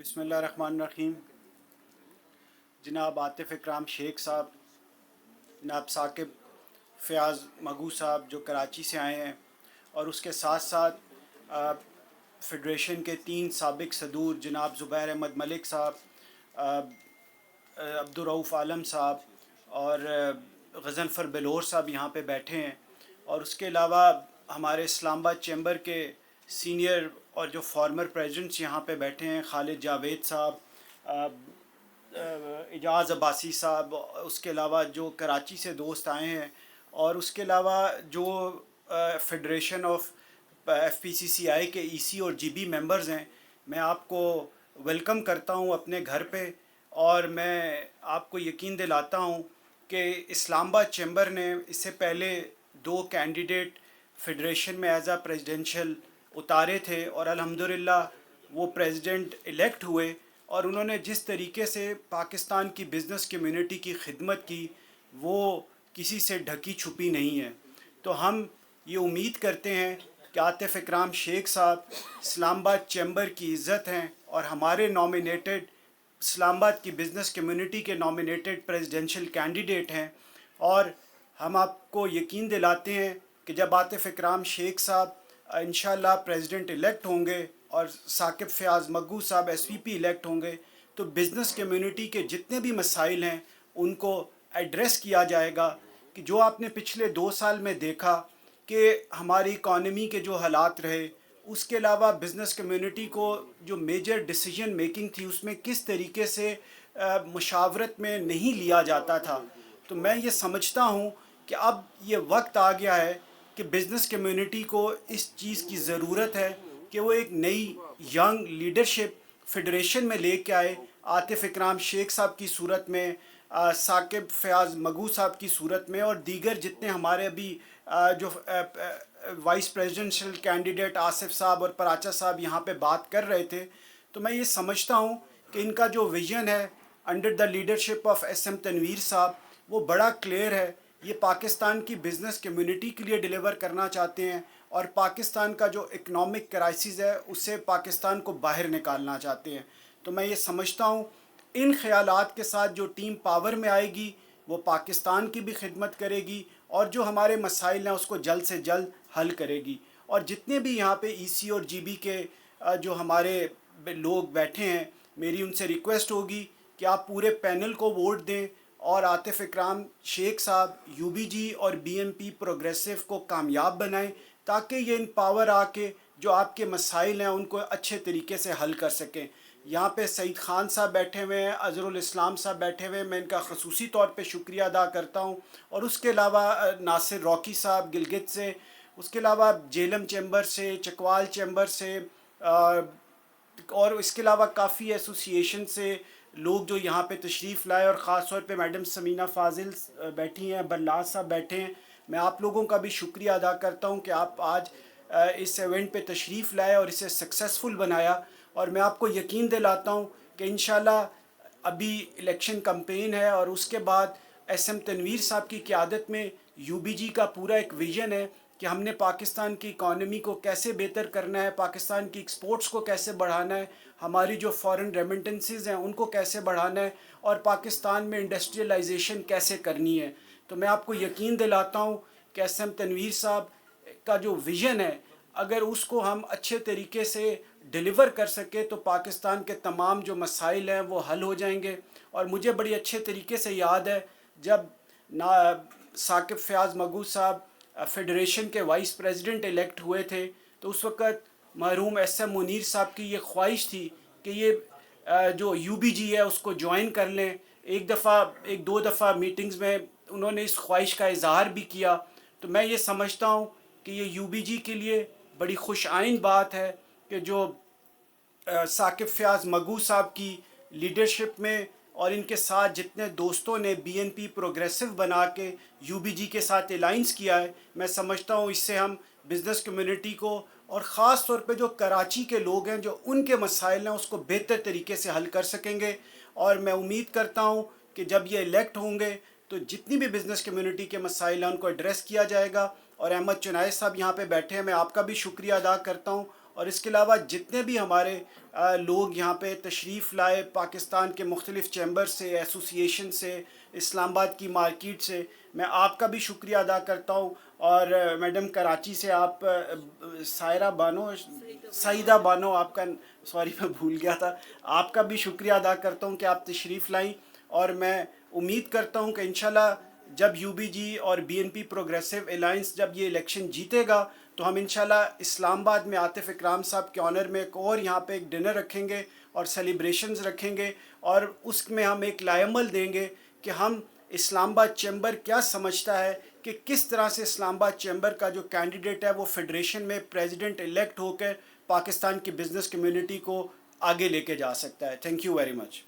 बिस्मिल्लाहिर्रहमानिर्रहीम। जनाब आतिफ़ इकराम शेख साहब, जनाब साकिब फ़याज़ मगू साहब जो कराची से आए हैं, और उसके साथ साथ फ़ेडरेशन के 3 साबिक़ सदूर जनाब ज़ुबैर अहमद मलिक साहब, अब्दुर्रऊफ़ आलम साहब और गज़नफ़र बेलोर साहब यहाँ पे बैठे हैं। और उसके अलावा हमारे इस्लामाबाद चैम्बर के सीनियर और जो फॉर्मर प्रेसिडेंट्स यहाँ पे बैठे हैं, खालिद जावेद साहब, एजाज़ अब्बासी साहब, उसके अलावा जो कराची से दोस्त आए हैं, और उसके अलावा जो फेडरेशन ऑफ FPCCI के EC और GB मेंबर्स हैं, मैं आपको वेलकम करता हूं अपने घर पे। और मैं आपको यकीन दिलाता हूं कि इस्लामाबाद चैम्बर ने इससे पहले 2 कैंडिडेट फेडरेशन में एज प्रेसिडेंशियल उतारे थे, और अल्हम्दुलिल्लाह वो प्रेसिडेंट इलेक्ट हुए। और उन्होंने जिस तरीके से पाकिस्तान की बिज़नेस कम्युनिटी की खिदमत की, वो किसी से ढकी छुपी नहीं है। तो हम ये उम्मीद करते हैं कि आतिफ़ इकराम शेख साहब इस्लामाबाद चैम्बर की इज़्ज़त हैं, और हमारे नॉमिनेटेड इस्लामाबाद की बिज़नेस कम्युनिटी के नॉमिनेटेड प्रेसिडेंशियल कैंडिडेट हैं। और हम आपको यकीन दिलाते हैं कि जब आतिफ़ इकराम शेख साहब इंशाअल्लाह प्रेसिडेंट इलेक्ट होंगे और साकिब फ़याज़ मग्गू साहब SVP इलेक्ट होंगे, तो बिज़नेस कम्युनिटी के जितने भी मसाइल हैं उनको एड्रेस किया जाएगा। कि जो आपने पिछले 2 साल में देखा कि हमारी इकॉनमी के जो हालात रहे, उसके अलावा बिज़नेस कम्युनिटी को जो मेजर डिसीजन मेकिंग थी उसमें किस तरीके से मुशावरत में नहीं लिया जाता था। तो मैं ये समझता हूँ कि अब ये वक्त आ गया है कि बिज़नेस कम्युनिटी को इस चीज़ की ज़रूरत है कि वो एक नई यंग लीडरशिप फेडरेशन में लेके आए। आतिफ़ इकराम शेख साहब की सूरत में, साकिब फ़याज़ मगू साहब की सूरत में, और दीगर जितने हमारे अभी जो वाइस प्रेसिडेंशियल कैंडिडेट आसिफ साहब और पराचा साहब यहाँ पे बात कर रहे थे। तो मैं ये समझता हूँ कि इनका जो विज़न है under the leadership of SM Tanveer साहब, वो बड़ा क्लियर है। ये पाकिस्तान की बिज़नेस कम्युनिटी के लिए डिलीवर करना चाहते हैं, और पाकिस्तान का जो इकनॉमिक क्राइसिस है उससे पाकिस्तान को बाहर निकालना चाहते हैं। तो मैं ये समझता हूँ इन ख़यालात के साथ जो टीम पावर में आएगी वो पाकिस्तान की भी खिदमत करेगी, और जो हमारे मसाइल हैं उसको जल्द से जल्द हल करेगी। और जितने भी यहाँ पे EC और GB के जो हमारे लोग बैठे हैं, मेरी उनसे रिक्वेस्ट होगी कि आप पूरे पैनल को वोट दें और आतिफ़ इकराम शेख साहब UBG और BNP प्रोग्रेसिव को कामयाब बनाएं, ताकि ये इन पावर आके जो आपके मसाइल हैं उनको अच्छे तरीके से हल कर सकें। यहाँ पे सईद ख़ान साहब बैठे हुए हैं, अज़रुल इस्लाम साहब बैठे हुए हैं, मैं इनका ख़ुसूसी तौर पे शुक्रिया अदा करता हूँ। और उसके अलावा नासिर रॉकी साहब गिलगित से, उसके अलावा जेलम चैम्बर से, चकवाल चैम्बर से, और इसके अलावा काफ़ी एसोसिएशन से लोग जो यहाँ पे तशरीफ़ लाए, और ख़ास तौर पे मैडम समीना फ़ाज़िल बैठी हैं, बल्लाज साहब बैठे हैं। मैं आप लोगों का भी शुक्रिया अदा करता हूँ कि आप आज इस इवेंट पे तशरीफ़ लाए और इसे सक्सेसफुल बनाया। और मैं आपको यकीन दिलाता हूँ कि इंशाल्लाह अभी इलेक्शन कैंपेन है, और उसके बाद SM तनवीर साहब की क़यादत में UBG का पूरा एक विज़न है कि हमने पाकिस्तान की इकॉनमी को कैसे बेहतर करना है, पाकिस्तान की एक्सपोर्ट्स को कैसे बढ़ाना है, हमारी जो फॉरेन रेमिटेंसेस हैं उनको कैसे बढ़ाना है, और पाकिस्तान में इंडस्ट्रियलाइजेशन कैसे करनी है। तो मैं आपको यकीन दिलाता हूँ कि SM तनवीर साहब का जो विज़न है, अगर उसको हम अच्छे तरीके से डिलीवर कर सके तो पाकिस्तान के तमाम जो मसाइल हैं वो हल हो जाएंगे। और मुझे बड़ी अच्छे तरीके से याद है जब साकिब फ़याज़ मगू साहब फेडरेशन के वाइस प्रेसिडेंट इलेक्ट हुए थे, तो उस वक़्त मरहूम SM मुनीर साहब की ये ख्वाहिश थी कि ये जो UBG है उसको ज्वाइन कर लें। एक दो दफ़ा मीटिंग्स में उन्होंने इस ख्वाहिश का इजहार भी किया। तो मैं ये समझता हूँ कि ये UBG के लिए बड़ी खुश आइन बात है कि जो साकिब फ़याज़ मगू साहब की लीडरशिप में और इनके साथ जितने दोस्तों ने BNP प्रोग्रेसिव बना के UBG के साथ अलाइंस किया है, मैं समझता हूँ इससे हम बिज़नेस कम्युनिटी को, और ख़ास तौर पे जो कराची के लोग हैं जो उनके मसाइल हैं उसको बेहतर तरीके से हल कर सकेंगे। और मैं उम्मीद करता हूँ कि जब ये इलेक्ट होंगे तो जितनी भी बिज़नेस कम्युनिटी के मसाइल हैं उनको एड्रेस किया जाएगा। और अहमद चुनाइस साहब यहाँ पे बैठे हैं, मैं आपका भी शुक्रिया अदा करता हूँ। اور اس کے علاوہ جتنے بھی ہمارے لوگ یہاں پہ تشریف لائے پاکستان کے مختلف چیمبر سے، ایسوسییشن سے، اسلام آباد کی مارکیٹ سے، میں آپ کا بھی شکریہ ادا کرتا ہوں. اور میڈم کراچی سے آپ سائرہ بانو، سعیدہ بانو آپ کا، سوری میں بھول گیا تھا، آپ کا بھی شکریہ ادا کرتا ہوں کہ آپ تشریف لائیں. اور میں امید کرتا ہوں کہ انشاءاللہ جب یو بی جی اور B N P progressive alliance جب یہ الیکشن جیتے گا تو ہم انشاءاللہ اسلام آباد میں عاطف اکرام صاحب کے آنر میں ایک اور یہاں پہ ایک ڈنر رکھیں گے اور سیلیبریشنز رکھیں گے، اور اس میں ہم ایک لائحہ دیں گے کہ ہم اسلام آباد چیمبر کیا سمجھتا ہے کہ کس طرح سے اسلام آباد چیمبر کا جو کینڈیڈیٹ ہے وہ فیڈریشن میں پریزیڈنٹ الیکٹ ہو کر پاکستان کی بزنس کمیونٹی کو آگے لے کے جا سکتا ہے. Thank you very much.